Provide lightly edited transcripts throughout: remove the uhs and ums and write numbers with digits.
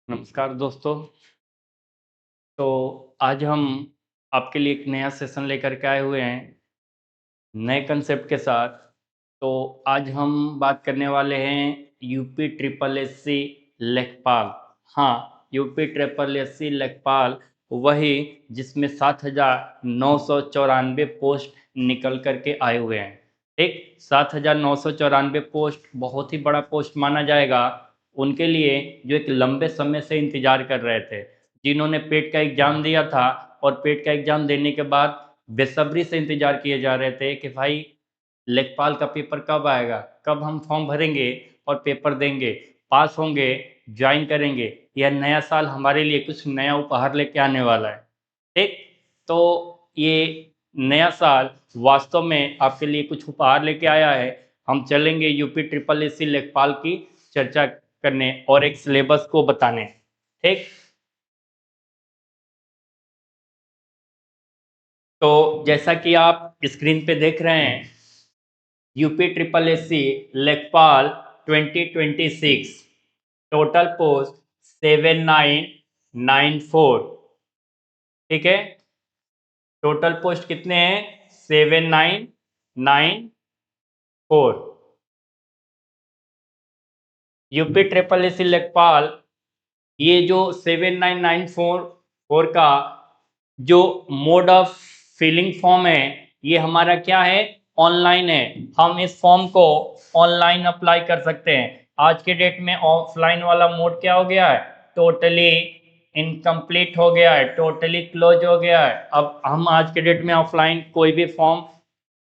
नमस्कार दोस्तों। तो आज हम आपके लिए एक नया सेशन लेकर के आए हुए हैं, नए कंसेप्ट के साथ। तो आज हम बात करने वाले हैं यूपी ट्रिपल एससी लेखपाल। हाँ, यूपी ट्रिपल एससी लेखपाल वही जिसमें 7,994 पोस्ट निकल करके आए हुए हैं। एक 7,994 पोस्ट बहुत ही बड़ा पोस्ट माना जाएगा उनके लिए जो एक लंबे समय से इंतजार कर रहे थे, जिन्होंने पेट का एग्जाम दिया था और पेट का एग्जाम देने के बाद बेसब्री से इंतजार किए जा रहे थे कि भाई लेखपाल का पेपर कब आएगा, कब हम फॉर्म भरेंगे और पेपर देंगे, पास होंगे, ज्वाइन करेंगे। यह नया साल हमारे लिए कुछ नया उपहार लेके आने वाला है। ठीक, तो ये नया साल वास्तव में आपके लिए कुछ उपहार लेके आया है। हम चलेंगे यूपी ट्रिपल एससी लेखपाल की चर्चा करने और एक सिलेबस को बताने। ठीक, तो जैसा कि आप स्क्रीन पे देख रहे हैं, यूपी ट्रिपल एससी लेखपाल 2026 टोटल पोस्ट 7994। ठीक है, टोटल पोस्ट कितने हैं? 7994। यूपी ट्रिपल एससी लेखपाल, ये जो 7994 का जो मोड ऑफ फिलिंग फॉर्म है, ये हमारा क्या है? ऑनलाइन है। हम इस फॉर्म को ऑनलाइन अप्लाई कर सकते हैं। आज के डेट में ऑफलाइन वाला मोड क्या हो गया है? टोटली इनकम्प्लीट हो गया है, टोटली क्लोज हो गया है। अब हम आज के डेट में ऑफलाइन कोई भी फॉर्म,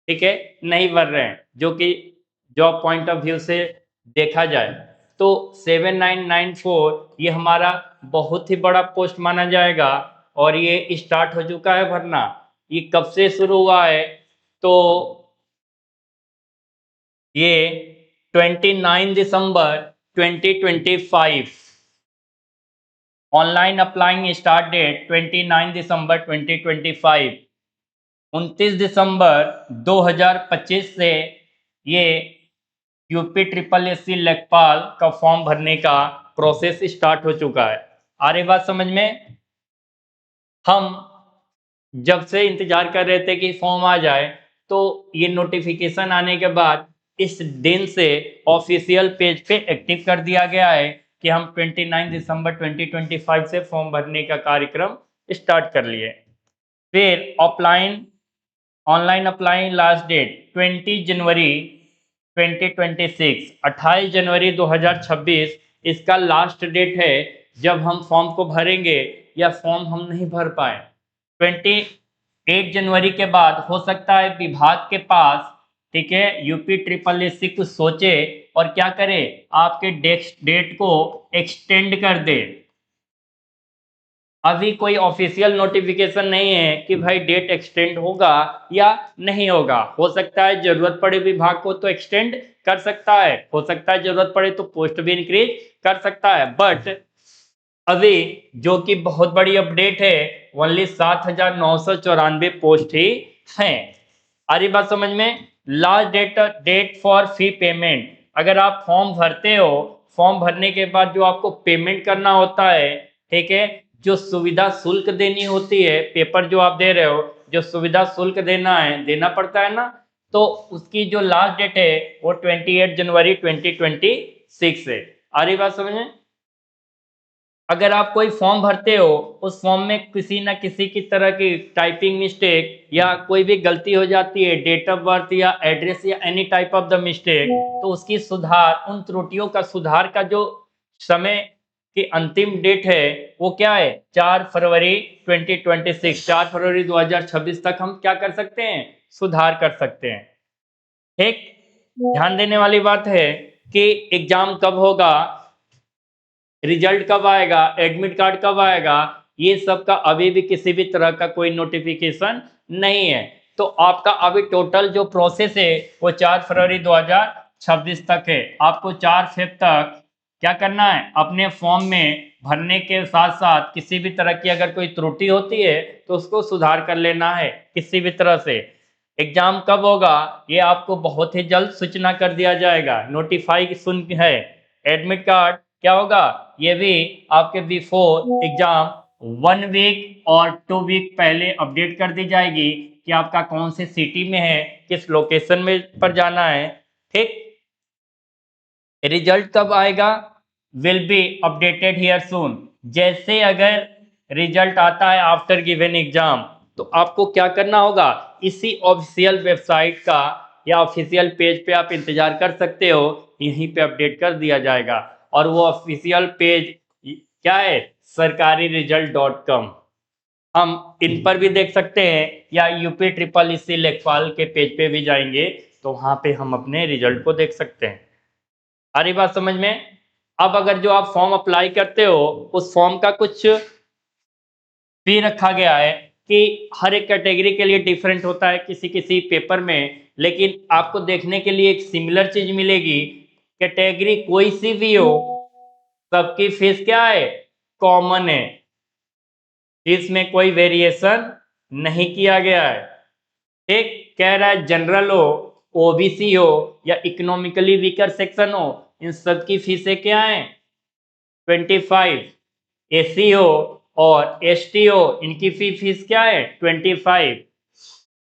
ठीक है, नहीं भर रहे हैं, जो कि जॉब पॉइंट ऑफ व्यू से देखा जाए तो 7994 ये हमारा बहुत ही बड़ा पोस्ट माना जाएगा। और ये स्टार्ट हो चुका है भरना। ये कब से शुरू हुआ है? तो ये 29 दिसंबर 2025। ऑनलाइन अप्लाइंग स्टार्ट डेट 29 दिसंबर 2025। 29 दिसंबर 2025 से ये यूपी ट्रिपल एससी लेखपाल का फॉर्म भरने का प्रोसेस स्टार्ट हो चुका है। आ रही बात समझ में? हम जब से इंतजार कर रहे थे कि फॉर्म आ जाए, तो ये नोटिफिकेशन आने के बाद इस दिन से ऑफिशियल पेज पे एक्टिव कर दिया गया है कि हम 29 दिसंबर 2025 से फॉर्म भरने का कार्यक्रम स्टार्ट कर लिए। फिर offline online applying last date 20 जनवरी 2026, 28 जनवरी 2026 इसका लास्ट डेट है जब हम फॉर्म को भरेंगे या फॉर्म हम नहीं भर पाए। 28 जनवरी के बाद हो सकता है विभाग के पास, ठीक है, यूपी ट्रिपल एससी कुछ सोचे और क्या करे, आपके डेट को एक्सटेंड कर दे। अभी कोई ऑफिशियल नोटिफिकेशन नहीं है कि भाई डेट एक्सटेंड होगा या नहीं होगा। हो सकता है जरूरत पड़े विभाग को तो एक्सटेंड कर सकता है, हो सकता है जरूरत पड़े तो पोस्ट भी इंक्रीज कर सकता है। बट अभी जो कि बहुत बड़ी अपडेट है, ओनली 7,994 पोस्ट ही हैं। आ रही बात समझ में? Last date for fee payment, अगर आप फॉर्म भरते हो, फॉर्म भरने के बाद जो आपको पेमेंट करना होता है, ठीक है, जो सुविधा शुल्क देनी होती है, पेपर जो आप दे रहे हो, जो सुविधा शुल्क देना है, देना पड़ता है ना, तो उसकी जो लास्ट डेट है वो 28 जनवरी 2026 है। आ रही बात समझ में? अगर आप कोई फॉर्म भरते हो, उस फॉर्म में किसी न किसी की तरह की टाइपिंग मिस्टेक या कोई भी गलती हो जाती है, डेट ऑफ बर्थ या एड्रेस या any type of the mistake, तो उसकी सुधार, उन त्रुटियों का सुधार का जो समय की अंतिम डेट है वो क्या है? 4 फरवरी 2026। 4 फरवरी 2026 तक हम क्या कर सकते हैं? सुधार कर सकते हैं। ठीक, ध्यान देने वाली बात है कि एग्जाम कब होगा, रिजल्ट कब आएगा, एडमिट कार्ड कब आएगा, ये सब का अभी भी किसी भी तरह का कोई नोटिफिकेशन नहीं है। तो आपका अभी टोटल जो प्रोसेस है वो 4 फरवरी 2026 तक है। आपको 4 फेब तक क्या करना है? अपने फॉर्म में भरने के साथ साथ किसी भी तरह की अगर कोई त्रुटि होती है तो उसको सुधार कर लेना है किसी भी तरह से। एग्जाम कब होगा ये आपको बहुत ही जल्द सूचना कर दिया जाएगा, नोटिफाई सुन है। एडमिट कार्ड क्या होगा, ये भी आपके बिफोर एग्जाम 1 वीक और 2 वीक पहले अपडेट कर दी जाएगी कि आपका कौन से सिटी में है, किस लोकेशन में पर जाना है। ठीक, रिजल्ट कब आएगा, विल बी अपडेटेड हियर सून। जैसे अगर रिजल्ट आता है आफ्टर गिवन एग्जाम, तो आपको क्या करना होगा, इसी ऑफिशियल वेबसाइट का या ऑफिशियल पेज पे आप इंतजार कर सकते हो, यहीं पे अपडेट कर दिया जाएगा। और वो ऑफिशियल पेज क्या है, sarkari-result.com। हम इन पर भी देख सकते हैं या UP-SSSC लेखपाल के पेज पे भी जाएंगे तो वहां पे हम अपने रिजल्ट को देख सकते हैं। आ रही बात समझ में। अब अगर जो आप फॉर्म अप्लाई करते हो उस फॉर्म का कुछ भी रखा गया है कि हर एक कैटेगरी के लिए डिफरेंट होता है किसी किसी पेपर में, लेकिन आपको देखने के लिए एक सिमिलर चीज मिलेगी। कैटेगरी कोई सी भी हो, सबकी फीस क्या है, कॉमन है, इसमें कोई वेरिएशन नहीं किया गया है। ठीक, कह रहा है जनरल हो, ओबीसी हो या इकोनॉमिकली वीकर सेक्शन हो, इन सब की फीसें क्या हैं, 25। एसी हो और एसटी हो, इनकी फीस क्या है, 25।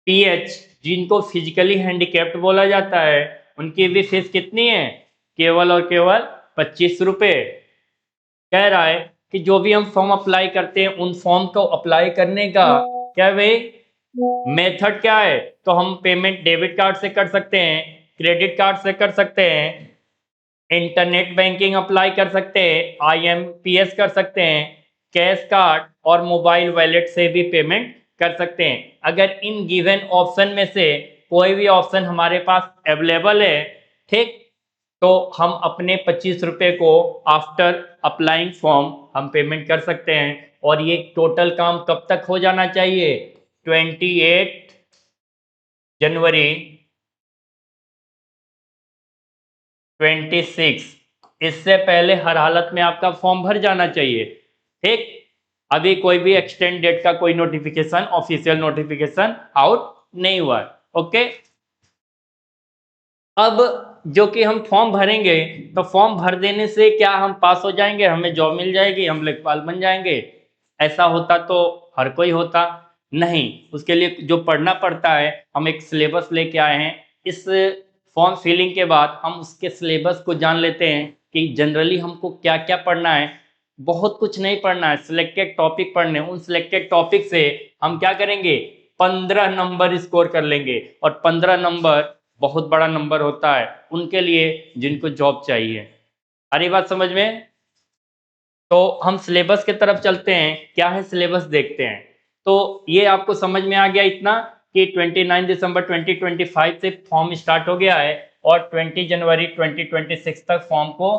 पीएच जिनको फिजिकली हैंडीकैप्ड बोला जाता है, उनकी भी फीस कितनी है, केवल और केवल 25 रुपए। कह रहा है कि जो भी हम फॉर्म अप्लाई करते हैं उन फॉर्म को अप्लाई करने का क्या भाई मेथड क्या है, तो हम पेमेंट डेबिट कार्ड से कर सकते हैं, क्रेडिट कार्ड से कर सकते हैं, इंटरनेट बैंकिंग अप्लाई कर सकते हैं, IMPS कर सकते हैं, कैश कार्ड और मोबाइल वॉलेट से भी पेमेंट कर सकते हैं। अगर इन गिवन ऑप्शन में से कोई भी ऑप्शन हमारे पास अवेलेबल है, ठीक, तो हम अपने 25 रुपए को आफ्टर अप्लाइंग फॉर्म हम पेमेंट कर सकते हैं। और ये टोटल काम कब तक हो जाना चाहिए, 28 जनवरी 26, इससे पहले हर हालत में आपका फॉर्म भर जाना चाहिए। ठीक, अभी कोई भी एक्सटेंड डेट का कोई नोटिफिकेशन, ऑफिशियल नोटिफिकेशन आउट नहीं हुआ है। ओके, अब जो कि हम फॉर्म भरेंगे, तो फॉर्म भर देने से क्या हम पास हो जाएंगे, हमें जॉब मिल जाएगी, हम लेखपाल बन जाएंगे, ऐसा होता तो हर कोई होता नहीं। उसके लिए जो पढ़ना पड़ता है, हम एक सिलेबस लेके आए हैं। इस फॉर्म फिलिंग के बाद हम उसके सिलेबस को जान लेते हैं कि जनरली हमको क्या क्या पढ़ना है। बहुत कुछ नहीं पढ़ना है, सिलेक्टेड टॉपिक पढ़ने, उन सिलेक्टेड टॉपिक से हम क्या करेंगे, 15 नंबर स्कोर कर लेंगे। और 15 नंबर बहुत बड़ा नंबर होता है उनके लिए जिनको जॉब चाहिए। अरे बात समझ में। तो हम सिलेबस की तरफ चलते हैं, क्या है सिलेबस देखते हैं। तो ये आपको समझ में आ गया इतना कि 29 दिसंबर 2025 से फॉर्म स्टार्ट हो गया है और 20 जनवरी 2026 तक फॉर्म को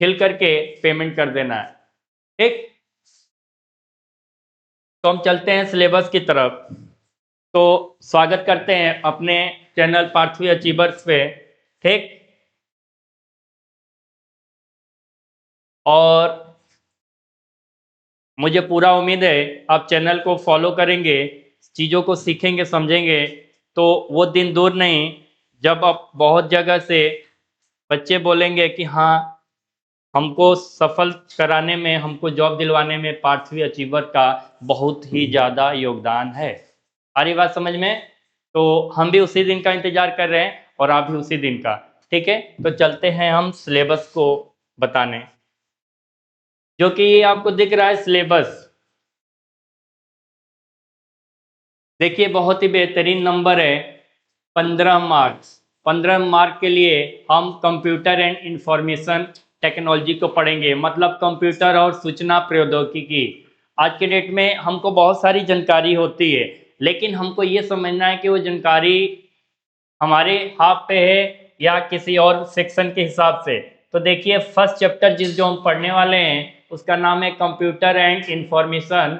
फिल करके पेमेंट कर देना है। ठीक, तो हम चलते हैं सिलेबस की तरफ। तो स्वागत करते हैं अपने चैनल पार्थवी अचीवर्स पे। ठीक, और मुझे पूरा उम्मीद है आप चैनल को फॉलो करेंगे, चीज़ों को सीखेंगे समझेंगे, तो वो दिन दूर नहीं जब आप बहुत जगह से बच्चे बोलेंगे कि हाँ, हमको सफल कराने में, हमको जॉब दिलवाने में पार्थवी अचीवर का बहुत ही ज़्यादा योगदान है। आ रही बात समझ में। तो हम भी उसी दिन का इंतजार कर रहे हैं और आप भी उसी दिन का। ठीक है, तो चलते हैं हम सिलेबस को बताने, जो कि ये आपको दिख रहा है सिलेबस। देखिए बहुत ही बेहतरीन नंबर है, 15 मार्क्स। 15 मार्क के लिए हम कंप्यूटर एंड इंफॉर्मेशन टेक्नोलॉजी को पढ़ेंगे, मतलब कंप्यूटर और सूचना प्रौद्योगिकी। आज के डेट में हमको बहुत सारी जानकारी होती है, लेकिन हमको ये समझना है कि वो जानकारी हमारे हाथ पे है या किसी और सेक्शन के हिसाब से। तो देखिए फर्स्ट चैप्टर जो हम पढ़ने वाले हैं उसका नाम है computer and information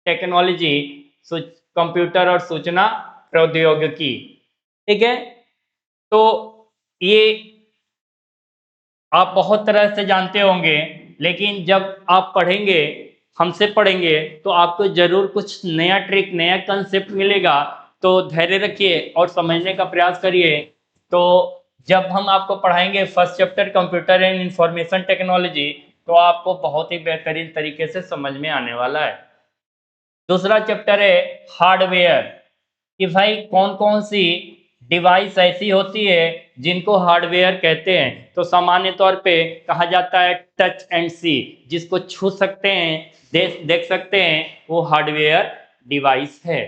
technology, computer और सूचना प्रौद्योगिकी। ठीक है, तो ये आप बहुत तरह से जानते होंगे, लेकिन जब आप पढ़ेंगे, हमसे पढ़ेंगे, तो आपको जरूर कुछ नया ट्रिक, नया कंसेप्ट मिलेगा। तो धैर्य रखिए और समझने का प्रयास करिए। तो जब हम आपको पढ़ाएंगे first chapter computer and information technology, तो आपको बहुत ही बेहतरीन तरीके से समझ में आने वाला है। दूसरा चैप्टर है हार्डवेयर, कि भाई कौन कौन सी डिवाइस ऐसी होती है जिनको हार्डवेयर कहते हैं। तो सामान्य तौर पे कहा जाता है टच एंड सी, जिसको छू सकते हैं, देख सकते हैं, वो हार्डवेयर डिवाइस है।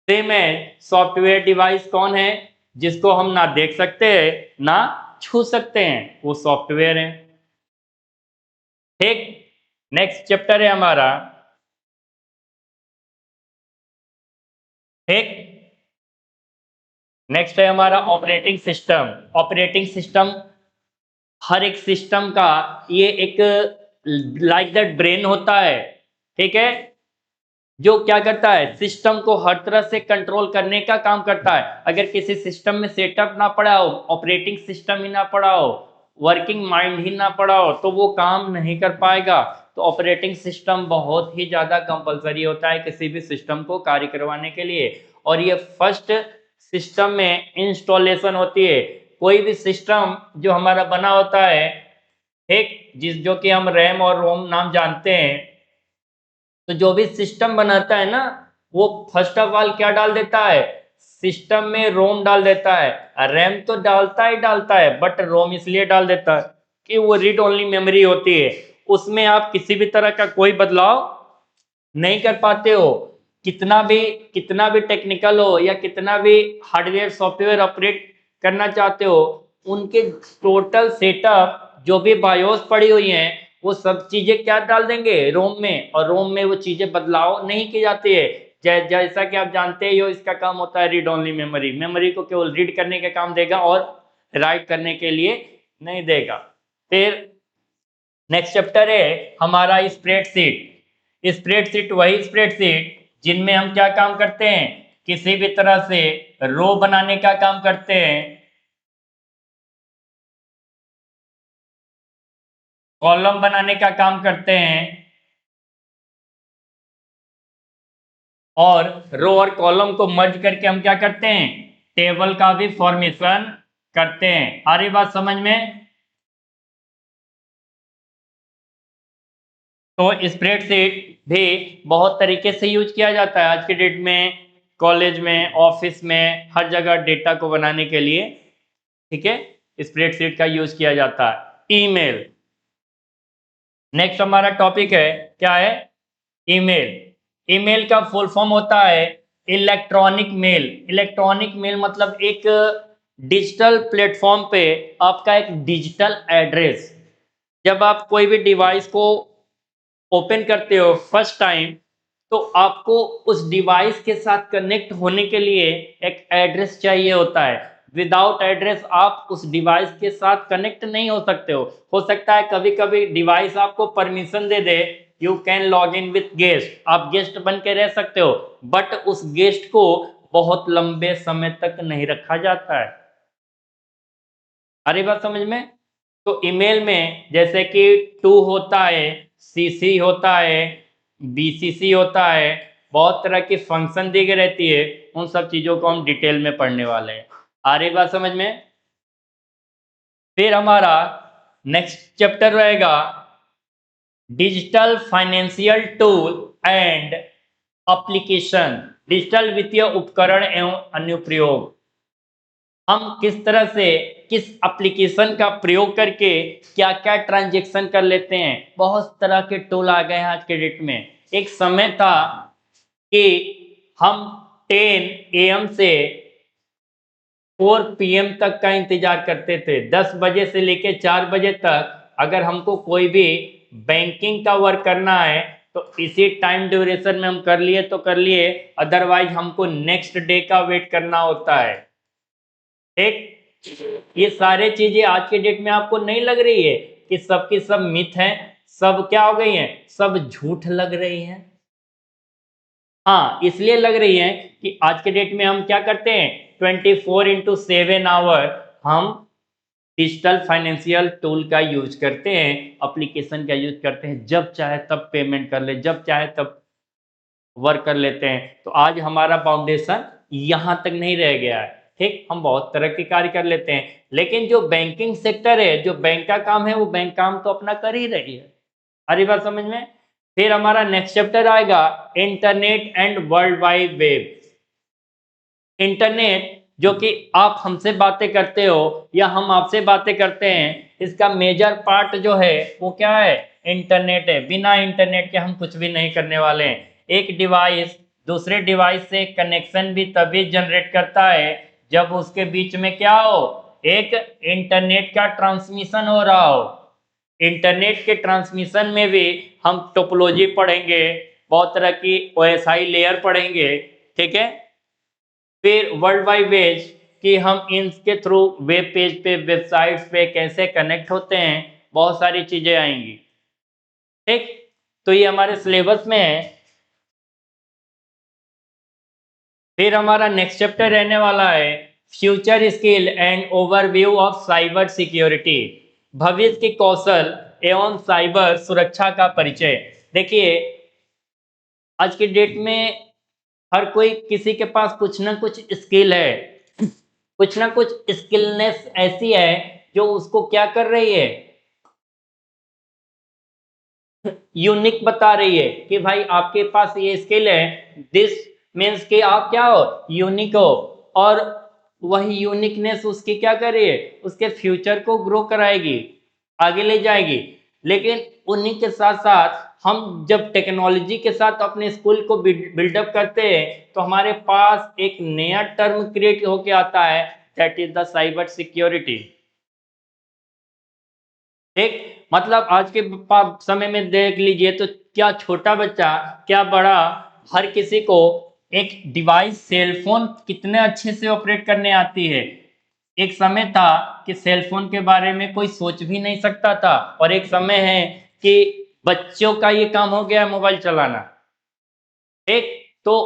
सेम है सॉफ्टवेयर डिवाइस कौन है, जिसको हम ना देख सकते हैं ना छू सकते हैं, वो सॉफ्टवेयर है। ठीक, नेक्स्ट चैप्टर है हमारा, ठीक, नेक्स्ट है हमारा ऑपरेटिंग सिस्टम। ऑपरेटिंग सिस्टम हर एक सिस्टम का ये एक लाइक दैट ब्रेन होता है, ठीक है, जो क्या करता है, सिस्टम को हर तरह से कंट्रोल करने का काम करता है। अगर किसी सिस्टम में सेटअप ना पड़ा हो, ऑपरेटिंग सिस्टम ही ना पड़ा हो, वर्किंग माइंड ही ना पड़ा हो, तो वो काम नहीं कर पाएगा। तो ऑपरेटिंग सिस्टम बहुत ही ज़्यादा कंपलसरी होता है किसी भी सिस्टम को कार्य करवाने के लिए। और ये फर्स्ट सिस्टम में इंस्टॉलेशन होती है। कोई भी सिस्टम जो हमारा बना होता है, ठीक, जो कि हम रैम और रोम नाम जानते हैं, तो जो भी सिस्टम बनाता है ना, वो फर्स्ट ऑफ ऑल क्या डाल देता है, सिस्टम में रोम डाल देता है। रैम तो डालता ही डालता है, बट रोम इसलिए डाल देता है कि वो रीड ओनली मेमोरी होती है, उसमें आप किसी भी तरह का कोई बदलाव नहीं कर पाते हो। कितना भी टेक्निकल हो या कितना भी हार्डवेयर सॉफ्टवेयर ऑपरेट करना चाहते हो, उनके टोटल सेटअप जो भी बायोस पड़ी हुई हैं, वो सब चीजें क्या डाल देंगे, रोम में, और रोम में वो चीजें बदलाव नहीं की जाती है। जैसा कि आप जानते ही हो, इसका काम होता है रीड ओनली मेमोरी। मेमोरी को केवल रीड करने का काम देगा और राइट करने के लिए नहीं देगा। फिर नेक्स्ट चैप्टर है हमारा स्प्रेडशीट। स्प्रेडशीट वही स्प्रेडशीट जिनमें हम क्या काम करते हैं, किसी भी तरह से रो बनाने का काम करते हैं, कॉलम बनाने का काम करते हैं, और रो और कॉलम को मर्ज करके हम क्या करते हैं, टेबल का भी फॉर्मेशन करते हैं। आ रही बात समझ में? तो स्प्रेडशीट भी बहुत तरीके से यूज किया जाता है आज के डेट में, कॉलेज में, ऑफिस में, हर जगह डेटा को बनाने के लिए, ठीक है, स्प्रेडशीट का यूज किया जाता है। ईमेल, नेक्स्ट हमारा टॉपिक है, क्या है, ईमेल। ईमेल का फुल फॉर्म होता है इलेक्ट्रॉनिक मेल। इलेक्ट्रॉनिक मेल मतलब एक डिजिटल प्लेटफॉर्म पे आपका एक डिजिटल एड्रेस। जब आप कोई भी डिवाइस को ओपन करते हो फर्स्ट टाइम, तो आपको उस डिवाइस के साथ कनेक्ट होने के लिए एक एड्रेस चाहिए होता है। विदाउट एड्रेस आप उस डिवाइस के साथ कनेक्ट नहीं हो सकते हो सकता है कभी कभी डिवाइस आपको permission they they, you can log in with guest, आप गेस्ट बन के रह सकते हो, बट उस गेस्ट को बहुत लंबे समय तक नहीं रखा जाता है। अरे बात समझ में? तो ईमेल में जैसे कि टू होता है, सीसी होता है, बीसीसी होता है, बहुत तरह की फंक्शन दी गई रहती है। उन सब चीजों को हम डिटेल में पढ़ने वाले हैं। आ रही बात समझ में? फिर हमारा नेक्स्ट चैप्टर रहेगा digital financial tool and application. Digital वित्तीय उपकरण एवं अनुप्रयोग। हम किस तरह से किस एप्लीकेशन का प्रयोग करके क्या क्या ट्रांजैक्शन कर लेते हैं। बहुत तरह के टूल आ गए हैं आज के डेट में। एक समय था कि हम 10 AM से 4 PM तक का इंतजार करते थे। 10 बजे से लेके 4 बजे तक अगर हमको कोई भी बैंकिंग का वर्क करना है, तो इसी टाइम ड्यूरेशन में हम कर लिए तो कर लिए, अदरवाइज हमको नेक्स्ट डे का वेट करना होता है। ठीक, ये सारे चीजें आज के डेट में आपको नहीं लग रही है कि सबकी सब मिथ है, सब क्या हो गई हैं, सब झूठ लग रही हैं। हाँ, इसलिए लग रही है कि आज के डेट में हम क्या करते हैं, 24/7 आवर हम डिजिटल फाइनेंशियल टूल का यूज करते हैं, एप्लीकेशन का यूज करते हैं, जब चाहे तब पेमेंट कर ले, जब चाहे तब वर्क कर लेते हैं। तो आज हमारा फाउंडेशन यहाँ तक नहीं रह गया है। ठीक, हम बहुत तरह के कार्य कर लेते हैं, लेकिन जो बैंकिंग सेक्टर है, जो बैंक का काम है, वो बैंक काम तो अपना कर ही रही है। आ रही बात समझ में? फिर हमारा नेक्स्ट चैप्टर आएगा internet and world wide web. Internet जो कि आप हमसे बातें करते हो या हम आपसे बातें करते हैं, इसका मेजर पार्ट जो है वो क्या है? इंटरनेट है। बिना इंटरनेट के हम कुछ भी नहीं करने वाले हैं। एक डिवाइस दूसरे डिवाइस से कनेक्शन भी तभी जनरेट करता है जब उसके बीच में क्या हो? एक इंटरनेट का ट्रांसमिशन हो रहा हो। इंटरनेट के ट्रांसमिशन में भी हम टोपोलॉजी पढ़ेंगे, बहुत तरह की ओएसआई लेयर पढ़ेंगे, ठीक है। फिर वर्ल्ड वाइड वेब कि हम इनके थ्रू वेब पेज पे, वेबसाइट्स पे कैसे कनेक्ट होते हैं, बहुत सारी चीजें आएंगी, ठीक। तो ये हमारे सिलेबस में है। फिर हमारा नेक्स्ट चैप्टर रहने वाला है future skill and overview of cyber security, भविष्य के कौशल एवं साइबर सुरक्षा का परिचय। देखिए, आज की डेट में हर कोई, किसी के पास कुछ ना कुछ स्किल है, कुछ ना कुछ स्किलनेस ऐसी है जो उसको क्या कर रही है? यूनिक बता रही है कि भाई आपके पास ये स्किल है, दिस मीन्स कि आप क्या हो? यूनिक हो। और वही यूनिकनेस उसकी क्या कर रही है? उसके फ्यूचर को ग्रो कराएगी, आगे ले जाएगी। लेकिन उन्हीं के साथ साथ हम जब टेक्नोलॉजी के साथ अपने स्कूल को बिल्डअप करते हैं तो हमारे पास एक नया टर्म क्रिएट होके आता है, that is the cyber security, ठीक। मतलब आज के समय में देख लीजिए तो क्या छोटा बच्चा, क्या बड़ा, हर किसी को एक डिवाइस, सेलफोन कितने अच्छे से ऑपरेट करने आती है। एक समय था कि सेलफोन के बारे में कोई सोच भी नहीं सकता था, और एक समय है कि बच्चों का ये काम हो गया मोबाइल चलाना, ठीक। तो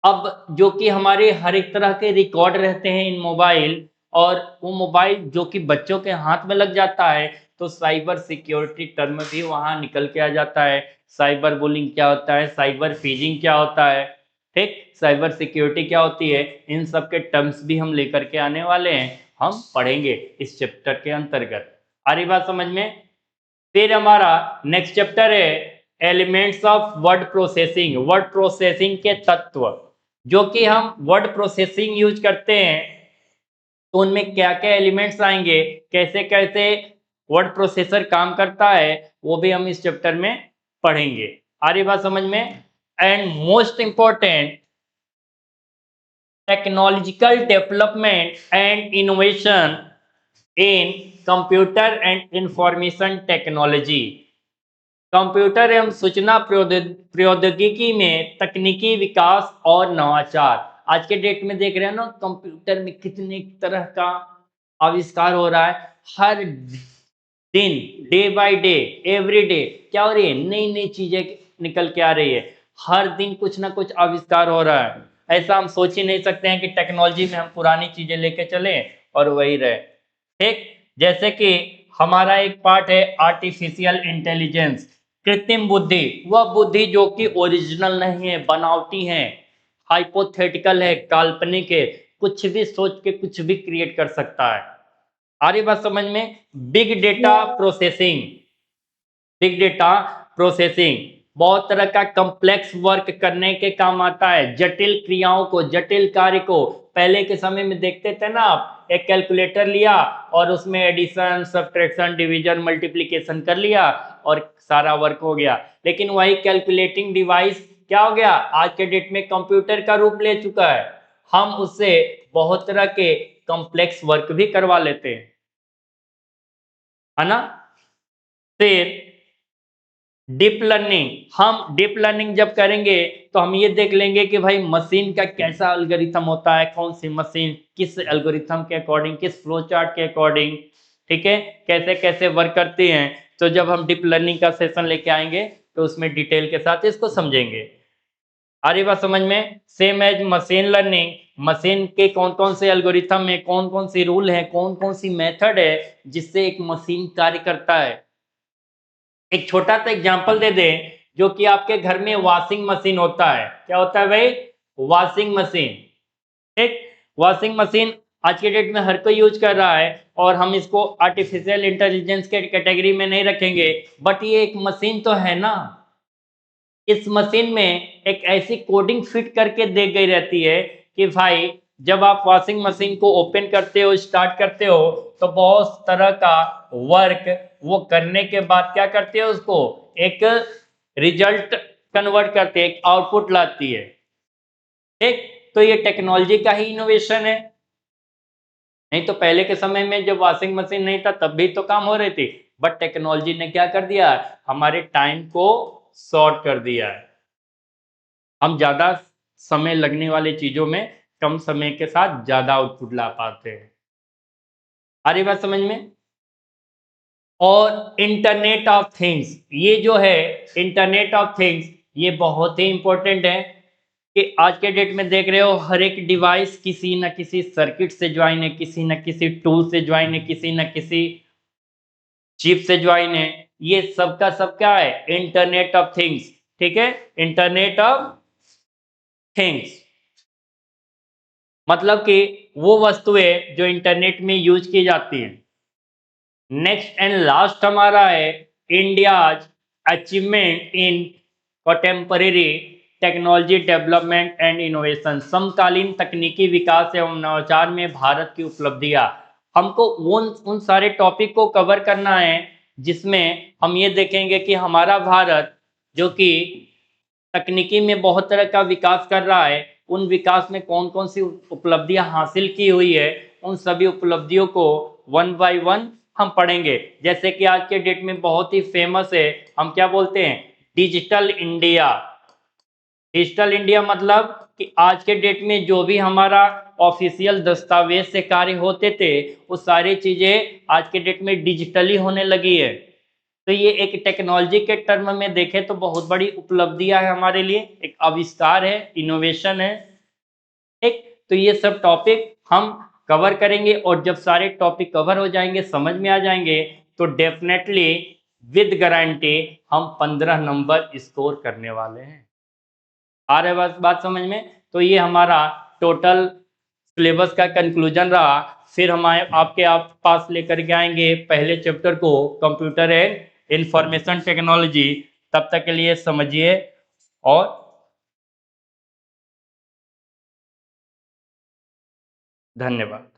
अब जो कि हमारे हर एक तरह के रिकॉर्ड रहते हैं इन मोबाइल, और वो मोबाइल जो कि बच्चों के हाथ में लग जाता है, तो साइबर सिक्योरिटी टर्म भी वहां निकल के आ जाता है। साइबर बुलिंग क्या होता है, साइबर फिजिंग क्या होता है, ठीक, साइबर सिक्योरिटी क्या होती है, इन सब के टर्म्स भी हम लेकर के आने वाले हैं, हम पढ़ेंगे इस चैप्टर के अंतर्गत। आ रही बात समझ में? फिर हमारा नेक्स्ट चैप्टर है elements of word processing, word processing के तत्व। जो कि हम वर्ड प्रोसेसिंग यूज करते हैं तो उनमें क्या क्या एलिमेंट्स आएंगे, कैसे कैसे वर्ड प्रोसेसर काम करता है, वो भी हम इस चैप्टर में पढ़ेंगे। आ रही बात समझ में? And most important, technological development and innovation in computer and information technology. Computer एवं सूचना प्रौद्योगिकी में तकनीकी विकास और नवाचार। आज के डेट में देख रहे हैं ना, कंप्यूटर में कितने तरह का आविष्कार हो रहा है। हर दिन, day by day, every day क्या हो रही है? नई नई चीजें निकल के आ रही है। हर दिन कुछ ना कुछ आविष्कार हो रहा है। ऐसा हम सोच ही नहीं सकते हैं कि टेक्नोलॉजी में हम पुरानी चीजें लेके चले और वही रहे, ठीक। जैसे कि हमारा एक पार्ट है आर्टिफिशियल इंटेलिजेंस, कृत्रिम बुद्धि। वह बुद्धि जो कि ओरिजिनल नहीं है, बनावटी है, हाइपोथेटिकल है, काल्पनिक है, कुछ भी सोच के कुछ भी क्रिएट कर सकता है। आ रही बात समझ में? Big data processing, big data processing बहुत तरह का कॉम्प्लेक्स वर्क करने के काम आता है। जटिल क्रियाओं को, जटिल कार्य को, पहले के समय में देखते थे ना आप, एक कैलकुलेटर लिया और उसमें एडिशन, सब्ट्रैक्शन, डिवीजन, मल्टीप्लिकेशन कर लिया और सारा वर्क हो गया। लेकिन वही कैलकुलेटिंग डिवाइस क्या हो गया? आज के डेट में कंप्यूटर का रूप ले चुका है। हम उससे बहुत तरह के कॉम्प्लेक्स वर्क भी करवा लेते हैं, है ना। फिर डीप लर्निंग, हम डीप लर्निंग जब करेंगे तो हम ये देख लेंगे कि भाई मशीन का कैसा एल्गोरिथम होता है, कौन सी मशीन किस एल्गोरिथम के अकॉर्डिंग, किस फ्लो चार्ट के अकॉर्डिंग, ठीक है, कैसे कैसे वर्क करती हैं। तो जब हम डीप लर्निंग का सेशन लेके आएंगे तो उसमें डिटेल के साथ इसको समझेंगे। आ रही बात समझ में? Same as machine learning, machine के कौन कौन से एल्गोरिथम में कौन कौन सी रूल है, कौन कौन सी मेथड है जिससे एक मशीन कार्य करता है। एक छोटा सा एग्जांपल दे दें, जो कि आपके घर में वॉशिंग मशीन होता है। क्या होता है भाई? वॉशिंग मशीन, ठीक। वॉशिंग मशीन आज के डेट में हर कोई यूज कर रहा है और हम इसको आर्टिफिशियल इंटेलिजेंस के कैटेगरी में नहीं रखेंगे, बट ये एक मशीन तो है ना। इस मशीन में एक ऐसी कोडिंग फिट करके दी गई रहती है कि भाई जब आप वॉशिंग मशीन को ओपन करते हो, स्टार्ट करते हो, तो बहुत तरह का वर्क वो करने के बाद क्या करते हो, उसको एक रिजल्ट कन्वर्ट करते हैं, एक आउटपुट लाती है। ठीक, तो ये टेक्नोलॉजी का ही इनोवेशन है। नहीं तो पहले के समय में जब वॉशिंग मशीन नहीं था तब भी तो काम हो रही थी, बट टेक्नोलॉजी ने क्या कर दिया, हमारे टाइम को शॉर्ट कर दिया है। हम ज्यादा समय लगने वाली चीजों में कम समय के साथ ज्यादा आउटपुट ला पाते हैं। आ रही बात समझ में। और इंटरनेट ऑफ थिंग्स, ये जो है इंटरनेट ऑफ थिंग्स, ये बहुत ही इंपॉर्टेंट है कि आज के डेट में देख रहे हो हर एक डिवाइस किसी न किसी सर्किट से ज्वाइन है, किसी न किसी टूल से ज्वाइन है, किसी न किसी चिप से ज्वाइन है। ये सबका सब क्या है, इंटरनेट ऑफ थिंग्स। ठीक है, इंटरनेट ऑफ थिंग्स मतलब कि वो वस्तुएं जो इंटरनेट में यूज की जाती हैं। नेक्स्ट एंड लास्ट हमारा है India's achievement in contemporary technology development and innovation. समकालीन तकनीकी विकास एवं नवाचार में भारत की उपलब्धियां। हमको उन सारे टॉपिक को कवर करना है जिसमें हम ये देखेंगे कि हमारा भारत जो कि तकनीकी में बहुत तरह का विकास कर रहा है, उन विकास में कौन कौन सी उपलब्धियां हासिल की हुई है, उन सभी उपलब्धियों को वन बाय वन हम पढ़ेंगे। जैसे कि आज के डेट में बहुत ही फेमस है, हम क्या बोलते हैं, डिजिटल इंडिया। डिजिटल इंडिया मतलब कि आज के डेट में जो भी हमारा ऑफिशियल दस्तावेज से कार्य होते थे वो सारी चीजें आज के डेट में डिजिटली होने लगी है। तो ये एक टेक्नोलॉजी के टर्म में देखें तो बहुत बड़ी उपलब्धियां है हमारे लिए, एक आविष्कार है, इनोवेशन है। ठीक, तो ये सब टॉपिक हम कवर करेंगे और जब सारे टॉपिक कवर हो जाएंगे, समझ में आ जाएंगे, तो डेफिनेटली विद गारंटी हम 15 नंबर स्कोर करने वाले हैं। आ रहे बात समझ में। तो ये हमारा टोटल सिलेबस का कंक्लूजन रहा। फिर हम आपके आप पास लेकर के आएंगे पहले चैप्टर को, कंप्यूटर एंड इंफॉर्मेशन टेक्नोलॉजी। तब तक के लिए समझिए और धन्यवाद।